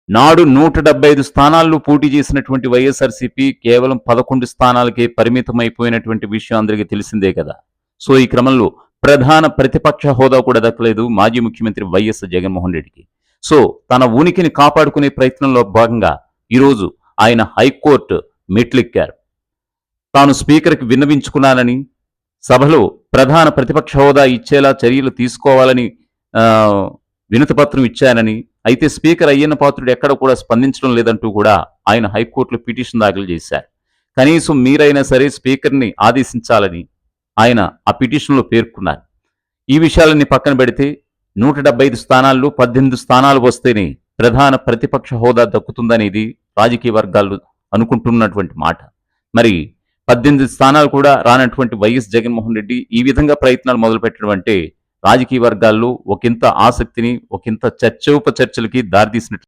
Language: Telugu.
నాడు 175 స్థానాల్లో పోటీ చేసినటువంటి వైఎస్ఆర్సీపీ కేవలం 11 స్థానాలకే పరిమితమైపోయినటువంటి విషయం అందరికీ తెలిసిందే కదా. సో ఈ క్రమంలో ప్రధాన ప్రతిపక్ష హోదా కూడా దక్కలేదు మాజీ ముఖ్యమంత్రి వైఎస్ జగన్మోహన్ రెడ్డికి. సో తన ఉనికిని కాపాడుకునే ప్రయత్నంలో భాగంగా ఈరోజు ఆయన హైకోర్టు మెట్లెక్కారు. తాను స్పీకర్కి విన్నవించుకున్నానని, సభలో ప్రధాన ప్రతిపక్ష హోదా ఇచ్చేలా చర్యలు తీసుకోవాలని వినతిపత్రం ఇచ్చానని, అయితే స్పీకర్ అయ్యన్న పాత్రుడు ఎక్కడ కూడా స్పందించడం లేదంటూ కూడా ఆయన హైకోర్టులో పిటిషన్ దాఖలు చేశారు. కనీసం మీరైనా సరే స్పీకర్ని ఆదేశించాలని ఆయన ఆ పిటిషన్లో పేర్కొన్నారు. ఈ విషయాలన్నీ పక్కన పెడితే 175 స్థానాల్లో 18 స్థానాలు వస్తేనే ప్రధాన ప్రతిపక్ష హోదా దక్కుతుందనేది రాజకీయ వర్గాలు అనుకుంటున్నటువంటి మాట. మరి 18 స్థానాలు కూడా రానటువంటి వైఎస్ జగన్మోహన్ రెడ్డి ఈ విధంగా ప్రయత్నాలు మొదలుపెట్టడం అంటే రాజకీయ వర్గాల్లో ఒకంత ఆసక్తిని, ఒకంత చర్చోపచర్చలకి దారితీసినట్లు